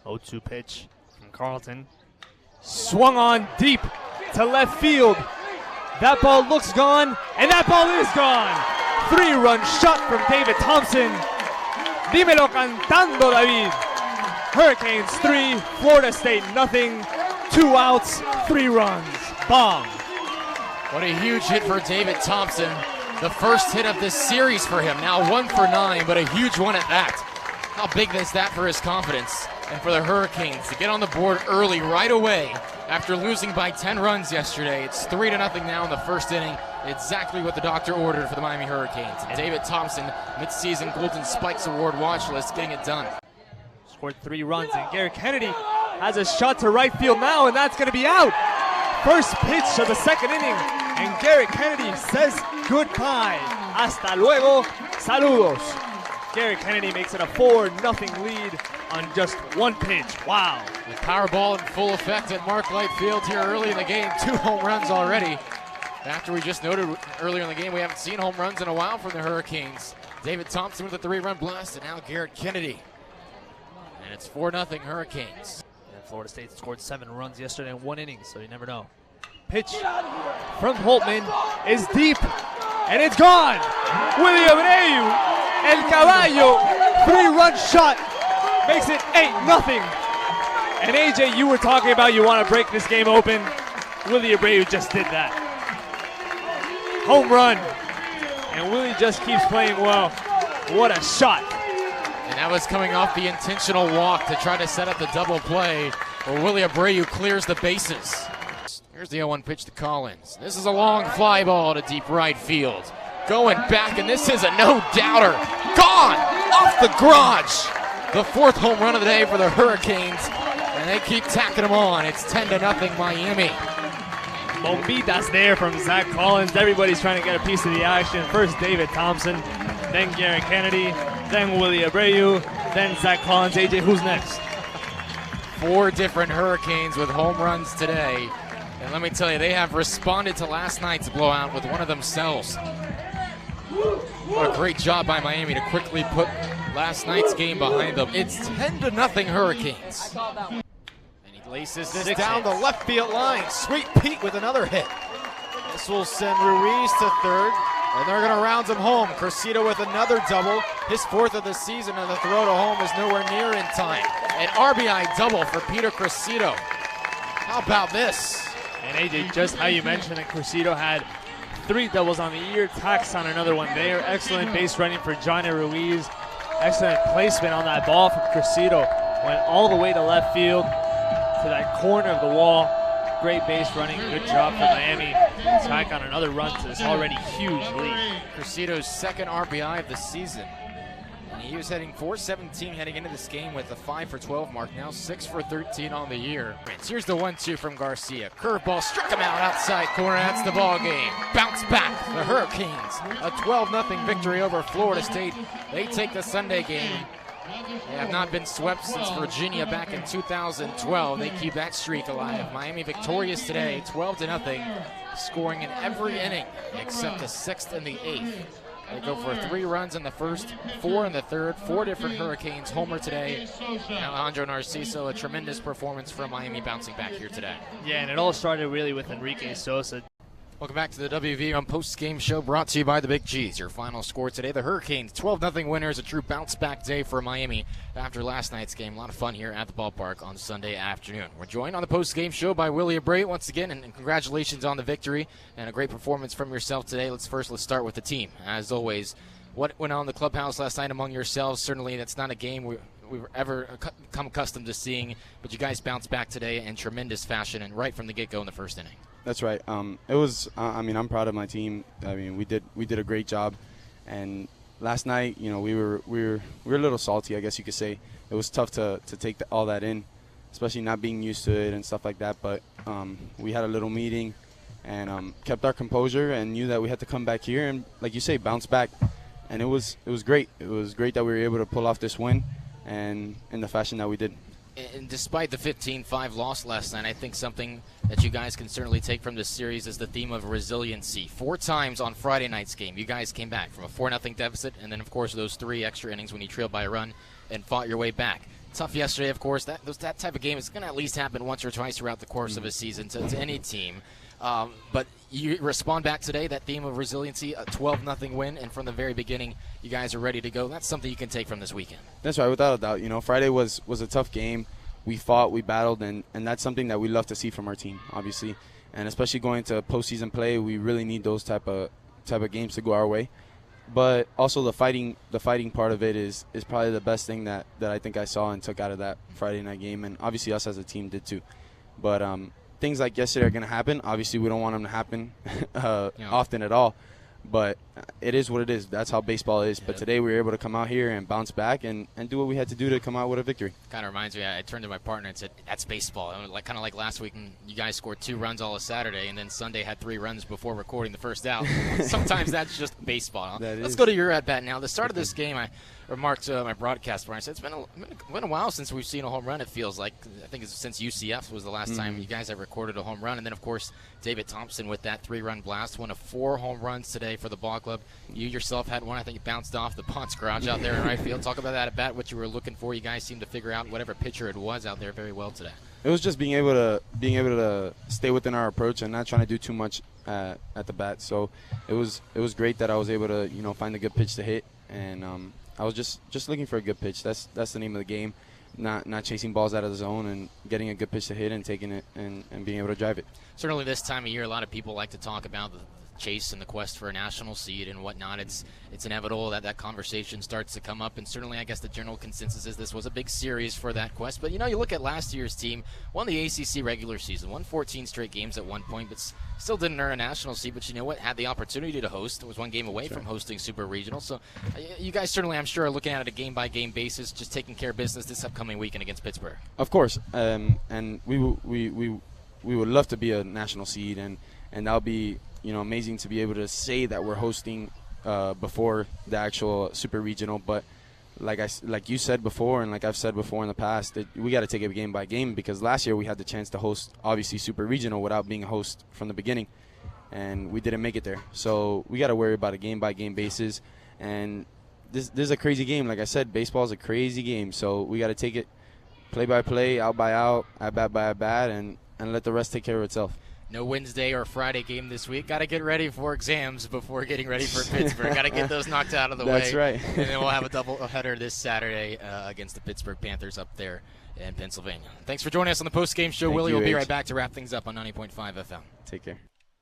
0-2 pitch from Carlton. Swung on deep to left field. That ball looks gone, and that ball is gone. 3-run shot from David Thompson. Dímelo cantando, David. Hurricanes 3, Florida State nothing. 2 outs, 3 runs. Bomb. What a huge hit for David Thompson. The first hit of this series for him. Now 1 for 9, but a huge one at that. How big is that for his confidence and for the Hurricanes to get on the board early right away after losing by 10 runs yesterday. It's 3-0 now in the first inning. Exactly what the doctor ordered for the Miami Hurricanes. And David Thompson, midseason Golden Spikes Award watch list, getting it done. Scored 3 runs, and Garrett Kennedy has a shot to right field now, and that's going to be out. First pitch of the second inning, and Garrett Kennedy says goodbye. Hasta luego, saludos. Garrett Kennedy makes it a 4-0 lead on just 1 pitch. Wow. The power ball in full effect at Mark Light Field here early in the game. 2 home runs already. After we just noted earlier in the game, we haven't seen home runs in a while from the Hurricanes. David Thompson with a 3-run blast, and now Garrett Kennedy. And it's 4-0 Hurricanes. And Florida State scored 7 runs yesterday in 1 inning, so you never know. Pitch from Holtman is deep, and it's gone. Willie Abreu, El Caballo, 3-run shot, makes it 8-0. And AJ, you were talking about you want to break this game open. Willie Abreu just did that. Home run, and Willie just keeps playing well. What a shot. And that was coming off the intentional walk to try to set up the double play where Willie Abreu clears the bases. Here's the 0-1 pitch to Collins. This is a long fly ball to deep right field. Going back, and this is a no-doubter. Gone! Off the garage! The 4th home run of the day for the Hurricanes, and they keep tacking them on. It's 10-0 Miami. Bombitas there from Zach Collins. Everybody's trying to get a piece of the action. First David Thompson, then Garrett Kennedy, then Willie Abreu, then Zach Collins. AJ, who's next? 4 different Hurricanes with home runs today. And let me tell you, they have responded to last night's blowout with one of themselves. What a great job by Miami to quickly put last night's game behind them. It's 10-0 Hurricanes. And he laces this down the left field line. Sweet Pete with another hit. This will send Ruiz to third, and they're going to round him home. Cressida with another double, his 4th of the season, and the throw to home is nowhere near in time. An RBI double for Peter Cressida. How about this? And AJ, just how you mentioned that Cressida had 3 doubles on the year, tacks on another one there. Excellent base running for Johnny Ruiz. Excellent placement on that ball from Cressida. Went all the way to left field to that corner of the wall. Great base running. Good job for Miami. Tack on another run to this already huge lead. Cressida's 2nd RBI of the season. And he was heading 4-17 heading into this game with a 5-for-12 mark. Now 6-for-13 on the year. Here's the 1-2 from Garcia. Curveball struck him out outside corner. That's the ball game. Bounce back. The Hurricanes. A 12-0 victory over Florida State. They take the Sunday game. They have not been swept since Virginia back in 2012. They keep that streak alive. Miami victorious today, 12-0, scoring in every inning except the 6th and the 8th. They go for 3 runs in the first, 4 in the third, 4 different Hurricanes. Homer today. Alejandro Narciso, a tremendous performance from Miami bouncing back here today. Yeah, and it all started really with Enrique Sosa. Welcome back to the WVUM post-game show brought to you by the Big G's. Your final score today, the Hurricanes 12-0 winners, a true bounce-back day for Miami after last night's game. A lot of fun here at the ballpark on Sunday afternoon. We're joined on the post-game show by Willie Abreu once again, and congratulations on the victory and a great performance from yourself today. Let's start with the team. As always, what went on in the clubhouse last night among yourselves? Certainly that's not a game we've ever come accustomed to seeing, but you guys bounced back today in tremendous fashion and right from the get-go in the first inning. That's right. It was. I'm proud of my team. We did a great job, and last night, we were a little salty, I guess you could say. It was tough to take all that in, especially not being used to it and stuff like that. But we had a little meeting, and kept our composure and knew that we had to come back here and, like you say, bounce back. And it was great. It was great that we were able to pull off this win, and in the fashion that we did. And despite the 15-5 loss last night, I think something that you guys can certainly take from this series is the theme of resiliency. 4 times on Friday night's game, you guys came back from a 4-0 deficit, and then, of course, those 3 extra innings when you trailed by a run and fought your way back. Tough yesterday, of course. That type of game is going to at least happen once or twice throughout the course of a season to any team. But you respond back today, that theme of resiliency, a 12-0 win, and from the very beginning, you guys are ready to go. That's something you can take from this weekend. That's right, without a doubt. You know, Friday was a tough game. We fought, we battled, and that's something that we love to see from our team, obviously. And especially going to postseason play, we really need those type of games to go our way. But also the fighting part of it is probably the best thing that I think I saw and took out of that Friday night game, and obviously us as a team did too. But things like yesterday are going to happen. Obviously, we don't want them to happen often at all. But it is what it is. That's how baseball is. But today we were able to come out here and bounce back and do what we had to do to come out with a victory. Kind of reminds me, I turned to my partner and said, that's baseball. Kind of like last week, and you guys scored 2 runs all of Saturday, and then Sunday had 3 runs before recording the first out. Sometimes that's just baseball. Let's go to your at-bat now. The start of this game, I remarked to my broadcast partner, I said, it's been a while since we've seen a home run, it feels like. I think it's since UCF was the last time you guys have recorded a home run. And then, of course, David Thompson with that 3-run blast, one of 4 home runs today for the ball club. You yourself had one, I think, bounced off the Ponce garage out there in right field. Talk about that at bat, what you were looking for. You guys seemed to figure out whatever pitcher it was out there very well today. It was just being able to stay within our approach and not trying to do too much at the bat. So it was great that I was able to find a good pitch to hit, and I was just looking for a good pitch. That's the name of the game. Not chasing balls out of the zone and getting a good pitch to hit and taking it and being able to drive it. Certainly this time of year, a lot of people like to talk about the chase and the quest for a national seed and whatnot. It's inevitable that conversation starts to come up, and certainly I guess the general consensus is this was a big series for that quest. But you look at last year's team, won the ACC regular season, won 14 straight games at one point, but still didn't earn a national seed. But you know what? Had the opportunity to host. It was one game away from hosting Super Regional. So you guys certainly, I'm sure, are looking at it a game-by-game basis, just taking care of business this upcoming weekend against Pittsburgh. Of course, and we would love to be a national seed, and that would be amazing to be able to say that we're hosting before the actual Super Regional. But like you said before, and like I've said before in the past, that we got to take it game by game, because last year we had the chance to host obviously Super Regional without being a host from the beginning, and we didn't make it there. So we got to worry about a game by game basis, and this is a crazy game. Like I said, baseball is a crazy game, so we got to take it play by play, out by out, at bat by at bat, and let the rest take care of itself. No Wednesday or Friday game this week. Got to get ready for exams before getting ready for Pittsburgh. Got to get those knocked out of the way. That's right. And then we'll have a double-header this Saturday against the Pittsburgh Panthers up there in Pennsylvania. Thanks for joining us on the post-game show, Willie. We'll be right back to wrap things up on 90.5 FM. Take care.